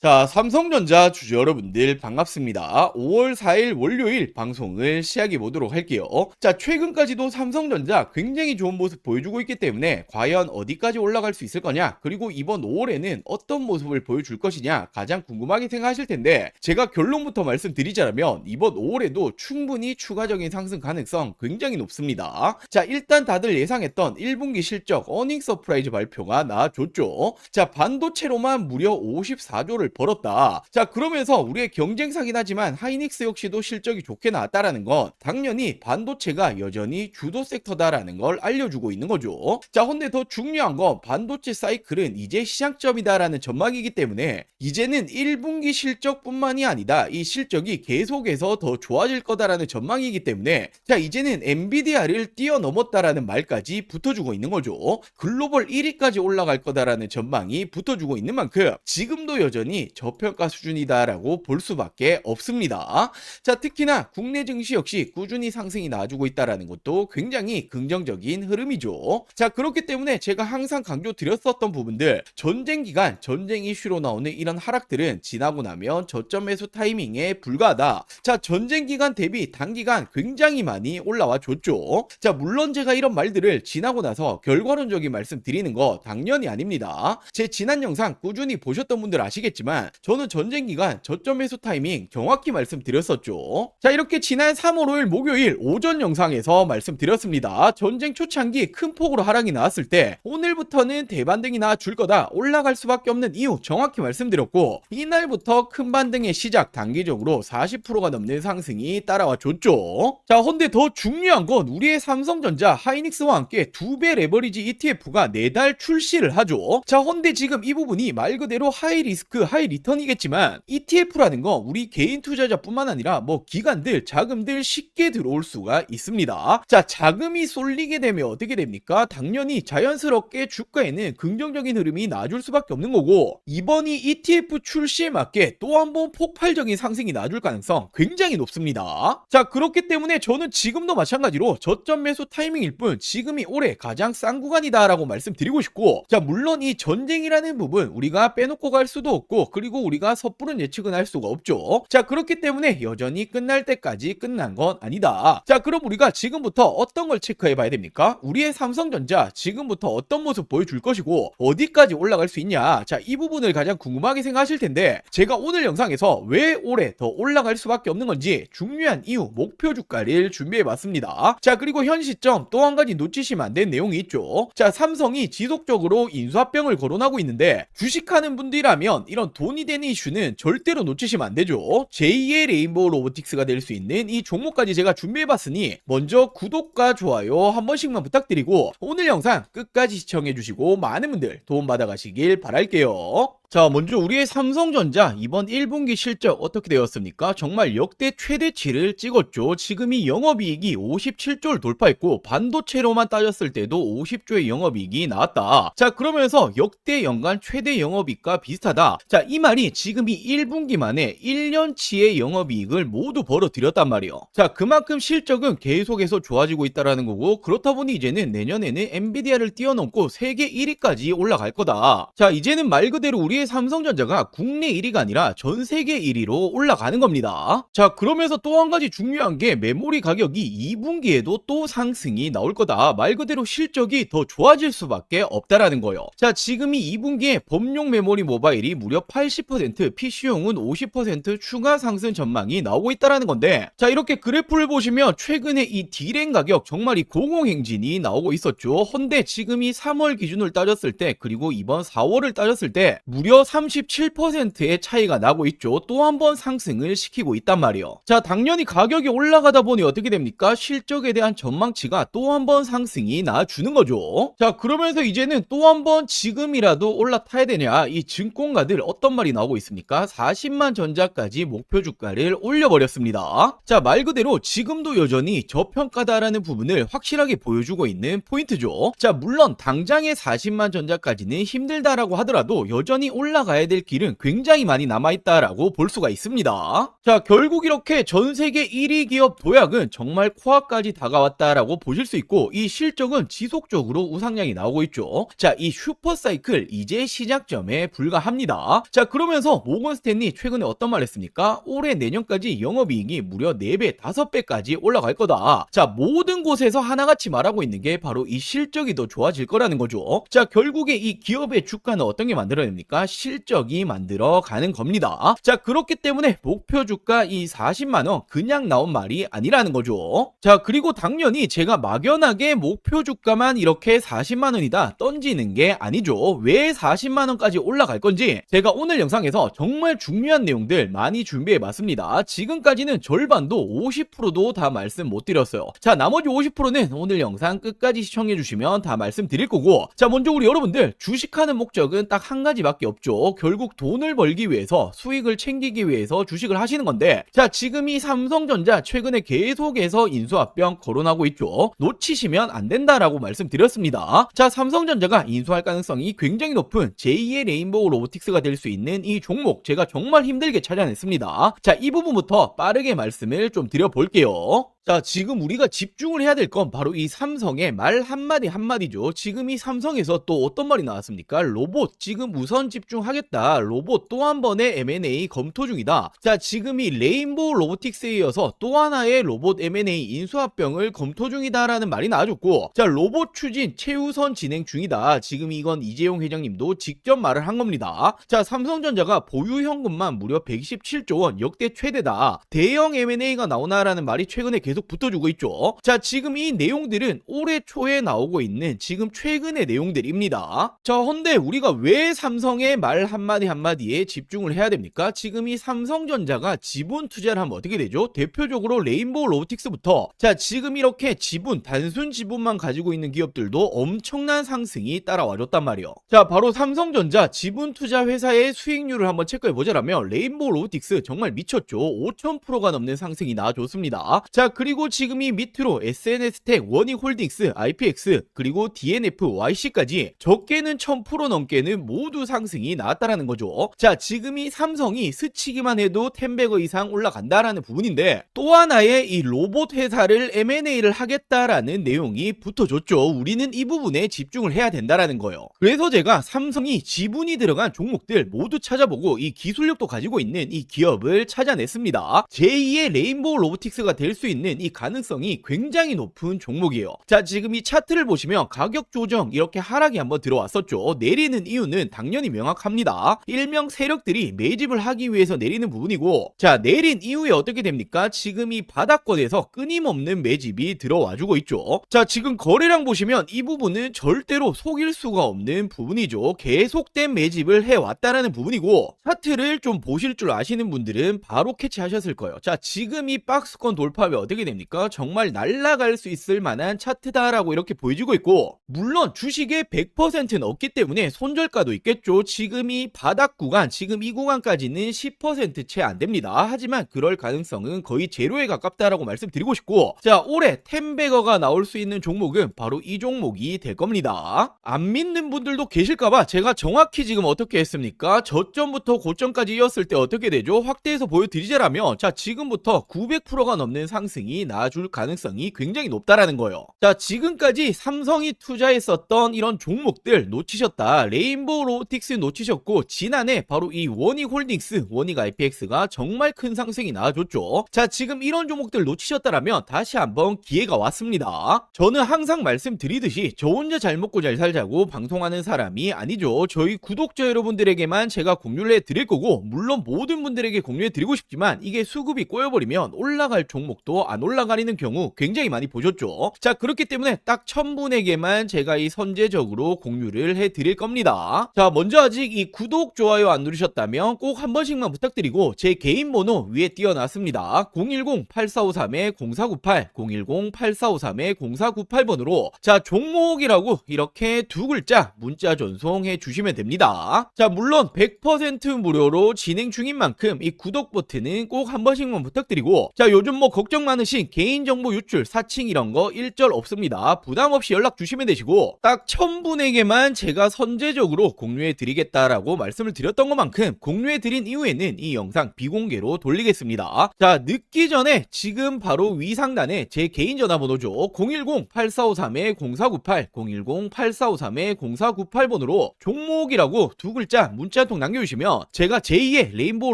자, 삼성전자 주주 여러분들 반갑습니다. 5월 4일 월요일 방송을 시작해 보도록 할게요. 자, 최근까지도 삼성전자 굉장히 좋은 모습 보여주고 있기 때문에 과연 어디까지 올라갈 수 있을 거냐, 그리고 이번 5월에는 어떤 모습을 보여줄 것이냐 가장 궁금하게 생각하실 텐데, 제가 결론부터 말씀드리자면 이번 5월에도 충분히 추가적인 상승 가능성 굉장히 높습니다. 자, 일단 다들 예상했던 1분기 실적 어닝 서프라이즈 발표가 나와줬죠. 자, 반도체로만 무려 54조를 벌었다. 자, 그러면서 우리의 경쟁사긴 하지만 하이닉스 역시도 실적이 좋게 나왔다라는 건 당연히 반도체가 여전히 주도 섹터다라는 걸 알려주고 있는 거죠. 자, 근데 더 중요한 건 반도체 사이클은 이제 시작점이다라는 전망이기 때문에 이제는 1분기 실적뿐만이 아니다, 이 실적이 계속해서 더 좋아질 거다라는 전망이기 때문에 자, 이제는 엔비디아를 뛰어넘었다라는 말까지 붙어주고 있는 거죠. 글로벌 1위까지 올라갈 거다라는 전망이 붙어주고 있는 만큼 지금도 여전히 저평가 수준이다라고 볼 수밖에 없습니다. 자, 특히나 국내 증시 역시 꾸준히 상승이 나와주고 있다라는 것도 굉장히 긍정적인 흐름이죠. 자, 그렇기 때문에 제가 항상 강조드렸었던 부분들, 전쟁 기간 전쟁 이슈로 나오는 이런 하락들은 지나고 나면 저점 매수 타이밍에 불과하다. 자, 전쟁 기간 대비 단기간 굉장히 많이 올라와 줬죠. 자, 물론 제가 이런 말들을 지나고 나서 결과론적인 말씀 드리는 거 당연히 아닙니다. 제 지난 영상 꾸준히 보셨던 분들 아시겠지만 저는 전쟁 기간 저점 매수 타이밍 정확히 말씀드렸었죠. 자, 이렇게 지난 3월 5일 목요일 오전 영상에서 말씀드렸습니다. 전쟁 초창기 큰 폭으로 하락이 나왔을 때 오늘부터는 대반등이 나와줄 거다, 올라갈 수밖에 없는 이유 정확히 말씀드렸고, 이날부터 큰 반등의 시작, 단기적으로 40%가 넘는 상승이 따라와 줬죠. 자, 근데 더 중요한 건 우리의 삼성전자 하이닉스와 함께 2배 레버리지 ETF가 내달 출시를 하죠. 자, 근데 지금 이 부분이 말 그대로 하이 리스크 하이 리턴이겠지만 ETF라는 건 우리 개인 투자자뿐만 아니라 뭐 기관들, 자금들 쉽게 들어올 수가 있습니다. 자, 자금이 쏠리게 되면 어떻게 됩니까? 당연히 자연스럽게 주가에는 긍정적인 흐름이 나줄 수밖에 없는 거고, 이번이 ETF 출시에 맞게 또 한 번 폭발적인 상승이 나줄 가능성 굉장히 높습니다. 자, 그렇기 때문에 저는 지금도 마찬가지로 저점 매수 타이밍일 뿐 지금이 올해 가장 싼 구간이다라고 말씀드리고 싶고, 자, 물론 이 전쟁이라는 부분 우리가 빼놓고 갈 수도 없고, 그리고 우리가 섣부른 예측은 할 수가 없죠. 자, 그렇기 때문에 여전히 끝날 때까지 끝난 건 아니다. 자, 그럼 우리가 지금부터 어떤 걸 체크해 봐야 됩니까? 우리의 삼성전자 지금부터 어떤 모습 보여줄 것이고 어디까지 올라갈 수 있냐, 자, 이 부분을 가장 궁금하게 생각하실 텐데, 제가 오늘 영상에서 왜 올해 더 올라갈 수밖에 없는 건지 중요한 이유, 목표 주가를 준비해 봤습니다. 자, 그리고 현 시점 또 한 가지 놓치시면 안 되는 내용이 있죠. 자, 삼성이 지속적으로 인수합병을 거론하고 있는데 주식하는 분들이라면 이런 돈이 되는 이슈는 절대로 놓치시면 안 되죠. 제2의 레인보우 로보틱스가 될 수 있는 이 종목까지 제가 준비해 봤으니 먼저 구독과 좋아요 한 번씩만 부탁드리고 오늘 영상 끝까지 시청해 주시고 많은 분들 도움 받아 가시길 바랄게요. 자, 먼저 우리의 삼성전자 이번 1분기 실적 어떻게 되었습니까? 정말 역대 최대치를 찍었죠. 지금이 영업이익이 57조를 돌파했고 반도체로만 따졌을 때도 50조의 영업이익이 나왔다. 자, 그러면서 역대 연간 최대 영업이익과 비슷하다. 자, 이 말이 지금이 1분기 만에 1년치의 영업이익을 모두 벌어들였단 말이에요. 자, 그만큼 실적은 계속해서 좋아지고 있다라는 거고, 그렇다 보니 이제는 내년에는 엔비디아를 뛰어넘고 세계 1위까지 올라갈 거다. 자, 이제는 말 그대로 우리의 삼성전자가 국내 1위가 아니라 전 세계 1위로 올라가는 겁니다. 자, 그러면서 또 한 가지 중요한 게 메모리 가격이 2분기에도 또 상승이 나올 거다. 말 그대로 실적이 더 좋아질 수밖에 없다라는 거예요. 자, 지금이 2분기에 범용 메모리 모바일이 무려 80%, PC용은 50% 추가 상승 전망이 나오고 있다라는 건데, 자, 이렇게 그래프를 보시면 최근에 이 D램 가격 정말 이 공공행진이 나오고 있었죠. 헌데 지금이 3월 기준을 따졌을 때, 그리고 이번 4월을 따졌을 때 무려 37%의 차이가 나고 있죠. 또 한 번 상승을 시키고 있단 말이에요. 자, 당연히 가격이 올라가다 보니 어떻게 됩니까? 실적에 대한 전망치가 또 한 번 상승이 나와주는 거죠. 자, 그러면서 이제는 또 한 번 지금이라도 올라타야 되냐, 이 증권가들 어떤 말이 나오고 있습니까? 40만 전자까지 목표 주가를 올려버렸습니다. 자, 말 그대로 지금도 여전히 저평가다라는 부분을 확실하게 보여주고 있는 포인트죠. 자, 물론 당장의 40만 전자까지는 힘들다라고 하더라도 여전히 올라가야 될 길은 굉장히 많이 남아있다라고 볼 수가 있습니다. 자, 결국 이렇게 전 세계 1위 기업 도약은 정말 코앞까지 다가왔다라고 보실 수 있고, 이 실적은 지속적으로 우상향이 나오고 있죠. 자, 이 슈퍼사이클 이제 시작점에 불과합니다. 자, 그러면서 모건 스탠리 최근에 어떤 말 했습니까? 올해 내년까지 영업이익이 무려 4배, 5배까지 올라갈 거다. 자, 모든 곳에서 하나같이 말하고 있는 게 바로 이 실적이 더 좋아질 거라는 거죠. 자, 결국에 이 기업의 주가는 어떤 게 만들어냅니까? 실적이 만들어가는 겁니다. 자, 그렇기 때문에 목표 주가 이 40만원 그냥 나온 말이 아니라는 거죠. 자, 그리고 당연히 제가 막연하게 목표 주가만 이렇게 40만원이다 던지는 게 아니죠. 왜 40만원까지 올라갈 건지 제가 오늘 영상에서 정말 중요한 내용들 많이 준비해 봤습니다. 지금까지는 절반도 50%도 다 말씀 못 드렸어요. 자, 나머지 50%는 오늘 영상 끝까지 시청해 주시면 다 말씀드릴 거고, 자, 먼저 우리 여러분들 주식하는 목적은 딱 한 가지밖에 없죠. 결국 돈을 벌기 위해서, 수익을 챙기기 위해서 주식을 하시는 건데, 자, 지금 이 삼성전자 최근에 계속해서 인수합병 거론하고 있죠. 놓치시면 안 된다라고 말씀드렸습니다. 자, 삼성전자가 인수할 가능성이 굉장히 높은 제2의 레인보우 로보틱스가 될 수 있는 이 종목, 제가 정말 힘들게 찾아냈습니다. 자, 이 부분부터 빠르게 말씀을 좀 드려볼게요. 자, 지금 우리가 집중을 해야 될 건 바로 이 삼성의 말 한마디 한마디죠. 지금 이 삼성에서 또 어떤 말이 나왔습니까? 로봇 지금 우선 집중하겠다. 로봇 또 한 번의 M&A 검토 중이다. 자, 지금 이 레인보우 로보틱스에 이어서 또 하나의 로봇 M&A 인수합병을 검토 중이다라는 말이 나와줬고, 자, 로봇 추진 최우선 진행 중이다. 지금 이건 이재용 회장님도 직접 말을 한 겁니다. 자, 삼성전자가 보유 현금만 무려 127조 원, 역대 최대다. 대형 M&A가 나오나라는 말이 최근에 계속 붙어주고 있죠. 자, 지금 이 내용들은 올해 초에 나오고 있는 지금 최근의 내용들입니다. 자, 헌데 우리가 왜 삼성의 말 한마디 한마디에 집중을 해야 됩니까? 지금 이 삼성전자가 지분 투자를 하면 어떻게 되죠? 대표적으로 레인보우 로보틱스부터, 자, 지금 이렇게 지분, 단순 지분만 가지고 있는 기업들도 엄청난 상승이 따라와줬단 말이에요. 자, 바로 삼성전자 지분 투자 회사의 수익률을 한번 체크해 보자라면 레인보우 로보틱스 정말 미쳤죠. 5000%가 넘는 상승이 나와줬습니다. 자, 그리고 지금 이 밑으로 SNS텍, 원익홀딩스, IPX, 그리고 DNF, YC까지 적게는 1000% 넘게는 모두 상승이 나왔다라는 거죠. 자, 지금 이 삼성이 스치기만 해도 10배거 이상 올라간다라는 부분인데, 또 하나의 이 로봇 회사를 M&A를 하겠다라는 내용이 붙어줬죠. 우리는 이 부분에 집중을 해야 된다라는 거예요. 그래서 제가 삼성이 지분이 들어간 종목들 모두 찾아보고 이 기술력도 가지고 있는 이 기업을 찾아냈습니다. 제2의 레인보우 로보틱스가 될 수 있는 이 가능성이 굉장히 높은 종목이에요. 자, 지금 이 차트를 보시면 가격 조정 이렇게 하락이 한번 들어왔었죠. 내리는 이유는 당연히 명확합니다. 일명 세력들이 매집을 하기 위해서 내리는 부분이고, 자, 내린 이후에 어떻게 됩니까? 지금 이 바닥권에서 끊임없는 매집이 들어와주고 있죠. 자, 지금 거래량 보시면 이 부분은 절대로 속일 수가 없는 부분이죠. 계속된 매집을 해왔다라는 부분이고, 차트를 좀 보실 줄 아시는 분들은 바로 캐치하셨을 거예요. 자, 지금 이 박스권 돌파하면 어떻게 됩니까? 정말 날아갈 수 있을 만한 차트다라고 이렇게 보여지고 있고, 물론 주식의 100%는 없기 때문에 손절가도 있겠죠. 지금 이 바닥 구간, 지금 이 구간까지는 10% 채 안 됩니다. 하지만 그럴 가능성은 거의 제로에 가깝다라고 말씀드리고 싶고, 자, 올해 10배거가 나올 수 있는 종목은 바로 이 종목이 될 겁니다. 안 믿는 분들도 계실까봐 제가 정확히 지금 어떻게 했습니까? 저점부터 고점까지 이었을 때 어떻게 되죠? 확대해서 보여드리자라면, 자, 지금부터 900%가 넘는 상승이 나와줄 가능성이 굉장히 높다라는 거예요. 자, 지금까지 삼성이 투자했었던 이런 종목들 놓치셨다. 레인보우 로보틱스 놓치셨고, 지난해 바로 이 원익홀딩스, 원익 IPX가 정말 큰 상승이 나와줬죠. 자, 지금 이런 종목들 놓치셨다라면 다시 한번 기회가 왔습니다. 저는 항상 말씀드리듯이 저 혼자 잘 먹고 잘 살자고 방송하는 사람이 아니죠. 저희 구독자 여러분들에게만 제가 공유를 해드릴 거고, 물론 모든 분들에게 공유해드리고 싶지만 이게 수급이 꼬여버리면 올라갈 종목도 안 올라가리는 경우 굉장히 많이 보셨죠. 자, 그렇기 때문에 딱 1000분에게만 제가 이 선제적으로 공유를 해드릴 겁니다. 자, 먼저 아직 이 구독, 좋아요 안 누르셨다면 꼭 한 번씩만 부탁드리고, 제 개인 번호 위에 띄워놨습니다. 010-8453-0498, 010-8453-0498번으로 자, 종목이라고 이렇게 두 글자 문자 전송해 주시면 됩니다. 자, 물론 100% 무료로 진행 중인 만큼 이 구독 버튼은 꼭 한 번씩만 부탁드리고, 자, 요즘 뭐 걱정 많으신 많으신 개인정보 유출, 사칭 이런 거 일절 없습니다. 부담 없이 연락 주시면 되시고 딱 1000분에게만 제가 선제적으로 공유해 드리겠다라고 말씀을 드렸던 것만큼 공유해 드린 이후에는 이 영상 비공개로 돌리겠습니다. 자, 늦기 전에 지금 바로 위 상단에 제 개인 전화번호죠. 010-8453-0498 010-8453-0498번으로 종목이라고 두 글자 문자 한 통 남겨주시면 제가 제2의 레인보우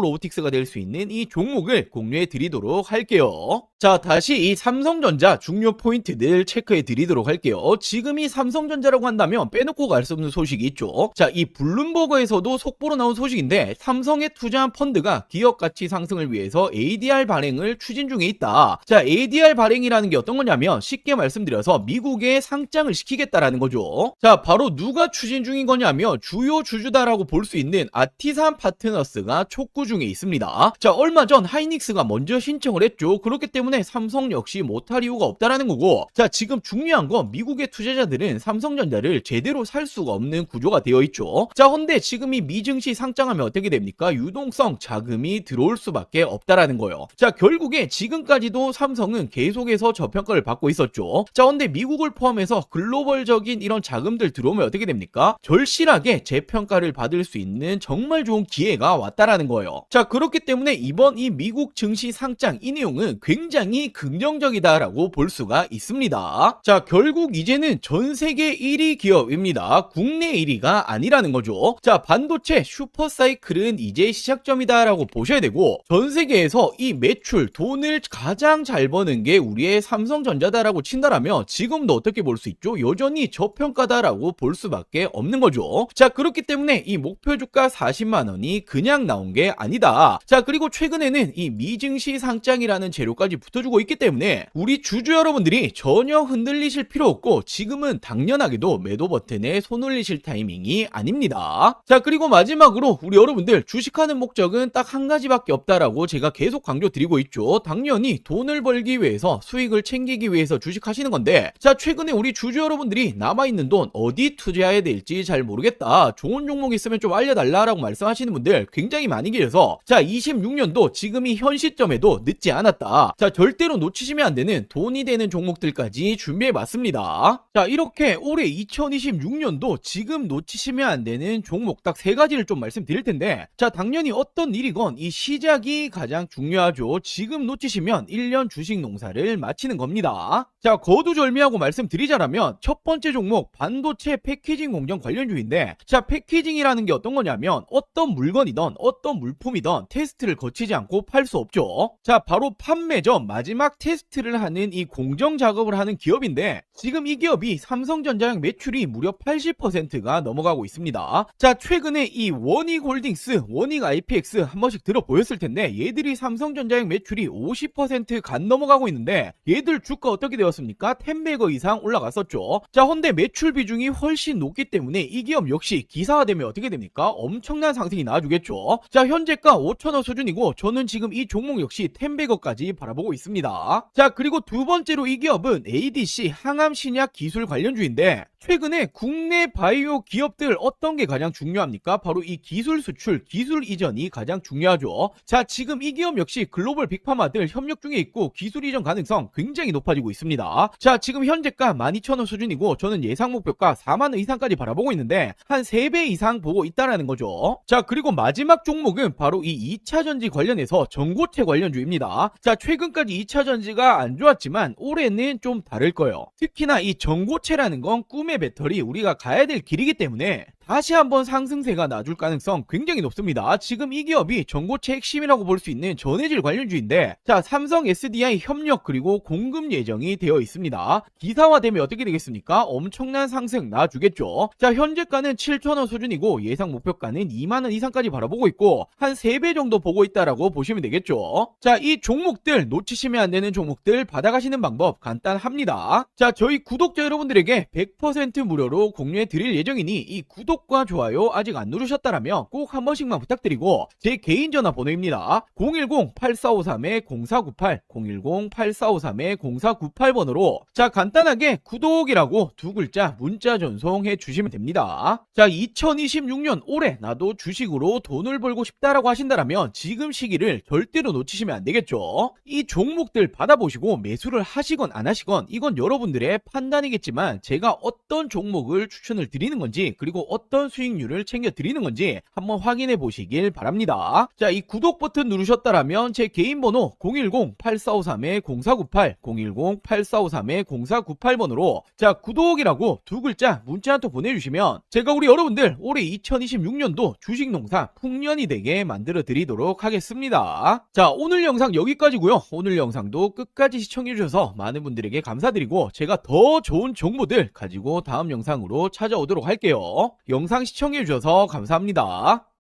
로보틱스가 될 수 있는 이 종목을 공유해 드리도록 할게요. 자, 다시 이 삼성전자 중요 포인트들 체크해 드리도록 할게요. 지금 이 삼성전자라고 한다면 빼놓고 갈 수 없는 소식이 있죠. 자, 이 블룸버그에서도 속보로 나온 소식인데 삼성에 투자한 펀드가 기업 가치 상승을 위해서 ADR 발행을 추진 중에 있다. 자, ADR 발행이라는 게 어떤 거냐면 쉽게 말씀드려서 미국에 상장을 시키겠다라는 거죠. 자, 바로 누가 추진 중인 거냐면 주요 주주다라고 볼 수 있는 아티산 파트너스가 촉구 중에 있습니다. 자, 얼마 전 하이닉스가 먼저 신청을 했죠. 그렇기 때문에 삼성 역시 못할 이유가 없다라는 거고, 자, 지금 중요한 건 미국의 투자자들은 삼성전자를 제대로 살 수가 없는 구조가 되어 있죠. 자, 근데 지금 이 미증시 상장하면 어떻게 됩니까? 유동성 자금이 들어올 수밖에 없다라는 거예요. 자, 결국에 지금까지도 삼성은 계속해서 저평가를 받고 있었죠. 자, 근데 미국을 포함해서 글로벌적인 이런 자금들 들어오면 어떻게 됩니까? 절실하게 재평가를 받을 수 있는 정말 좋은 기회가 왔다라는 거예요. 자, 그렇기 때문에 이번 이 미국 증시 상장 이 내용은 굉장히 긍정적이다라고 볼 수가 있습니다. 자, 결국 이제는 전 세계 1위 기업입니다. 국내 1위가 아니라는 거죠. 자, 반도체 슈퍼사이클은 이제 시작점이다라고 보셔야 되고, 전 세계에서 이 매출 돈을 가장 잘 버는 게 우리의 삼성전자다라고 친다라면 지금도 어떻게 볼 수 있죠? 여전히 저평가다라고 볼 수밖에 없는 거죠. 자, 그렇기 때문에 이 목표 주가 40만 원이 그냥 나온 게 아니다. 자, 그리고 최근에는 이 미증시 상장이라는 재료까지 붙어주고 있기 때문에 우리 주주 여러분들이 전혀 흔들리실 필요 없고 지금은 당연하게도 매도 버튼에 손 올리실 타이밍이 아닙니다. 자, 그리고 마지막으로 우리 여러분들 주식하는 목적은 딱 한 가지밖에 없다라고 제가 계속 강조드리고 있죠. 당연히 돈을 벌기 위해서, 수익을 챙기기 위해서 주식하시는 건데, 자, 최근에 우리 주주 여러분들이 남아있는 돈 어디 투자해야 될지 잘 모르겠다, 좋은 종목 있으면 좀 알려달라라고 말씀하시는 분들 굉장히 많이 계셔서, 자, 26년도 지금이 현 시점에도 늦지 않았다. 자, 절대로 놓치시면 안 되는 돈이 되는 종목들까지 준비해봤습니다. 자, 이렇게 올해 2026년도 지금 놓치시면 안 되는 종목 딱 3가지를 좀 말씀드릴 텐데, 자, 당연히 어떤 일이건 이 시작이 가장 중요하죠. 지금 놓치시면 1년 주식 농사를 마치는 겁니다. 자, 거두절미하고 말씀드리자라면 첫 번째 종목 반도체 패키징 공정 관련주인데, 자, 패키징이라는 게 어떤 거냐면 어떤 물건이든 어떤 물품이든 테스트를 거치지 않고 팔 수 없죠. 자, 바로 판매 전 마지막 테스트를 하는 이 공정 작업을 하는 기업인데, 지금 이 기업이 삼성전자의 매출이 무려 80%가 넘어가고 있습니다. 자, 최근에 이 원익홀딩스, 원익 IPX 한 번씩 들어보였을 텐데 얘들이 삼성전자의 매출이 50% 간 넘어가고 있는데 얘들 주가 어떻게 되었습니까? 10배거 이상 올라갔었죠. 자, 근데 매출 비중이 훨씬 높기 때문에 이 기업 역시 기사화되면 어떻게 됩니까? 엄청난 상승이 나와주겠죠. 자, 현재가 5,000원 수준이고 저는 지금 이 종목 역시 10배거까지 바라보고 있습니다. 자, 그리고 두 번째로 이 기업은 ADC 항암신약 기술 관련주인데, 최근에 국내 바이오 기업들 어떤 게 가장 중요합니까? 바로 이 기술 수출, 기술 이전이 가장 중요하죠. 자, 지금 이 기업 역시 글로벌 빅파마들 협력 중에 있고 기술 이전 가능성 굉장히 높아지고 있습니다. 자, 지금 현재가 12,000원 수준이고 저는 예상 목표가 4만원 이상까지 바라보고 있는데 한 3배 이상 보고 있다라는 거죠. 자, 그리고 마지막 종목은 바로 이 2차전지 관련해서 전고체 관련주입니다. 자, 최근까지 2차전지가 안 좋았지만 올해는 좀 다를 거예요. 특히나 이 전고체라는 건 꿈의 배터리, 우리가 가야 될 길이기 때문에 다시 한번 상승세가 나줄 가능성 굉장히 높습니다. 지금 이 기업이 전고체 핵심이라고 볼 수 있는 전해질 관련주인데, 자, 삼성 SDI 협력 그리고 공급 예정이 되어 있습니다. 기사화되면 어떻게 되겠습니까? 엄청난 상승 나주겠죠. 자, 현재가는 7,000원 수준이고 예상 목표가는 2만원 이상까지 바라보고 있고 한 3배 정도 보고 있다라고 보시면 되겠죠. 자, 이 종목들 놓치시면 안 되는 종목들 받아가시는 방법 간단합니다. 자, 저희 구독자 여러분들에게 100% 무료로 공유해 드릴 예정이니 이 구독과 좋아요 아직 안 누르셨다라면 꼭 한 번씩만 부탁드리고, 제 개인 전화번호입니다. 010-8453-0498 010-8453-0498번으로 자, 간단하게 구독이라고 두 글자 문자 전송해 주시면 됩니다. 자, 2026년 올해 나도 주식으로 돈을 벌고 싶다라고 하신다라면 지금 시기를 절대로 놓치시면 안 되겠죠. 이 종목 종목들 받아보시고 매수를 하시건 안 하시건 이건 여러분들의 판단이겠지만, 제가 어떤 종목을 추천을 드리는 건지, 그리고 어떤 수익률을 챙겨 드리는 건지 한번 확인해 보시길 바랍니다. 자, 이 구독 버튼 누르셨다라면 제 개인 번호 010-8453-0498, 010-8453-0498번으로 자, 구독이라고 두 글자 문자 한 통 보내주시면 제가 우리 여러분들 올해 2026년도 주식농사 풍년이 되게 만들어 드리도록 하겠습니다. 자, 오늘 영상 여기까지고요. 오늘 영상도 끝까지 시청해 주셔서 많은 분들에게 감사드리고, 제가 더 좋은 정보들 가지고 다음 영상으로 찾아오도록 할게요. 영상 시청해 주셔서 감사합니다.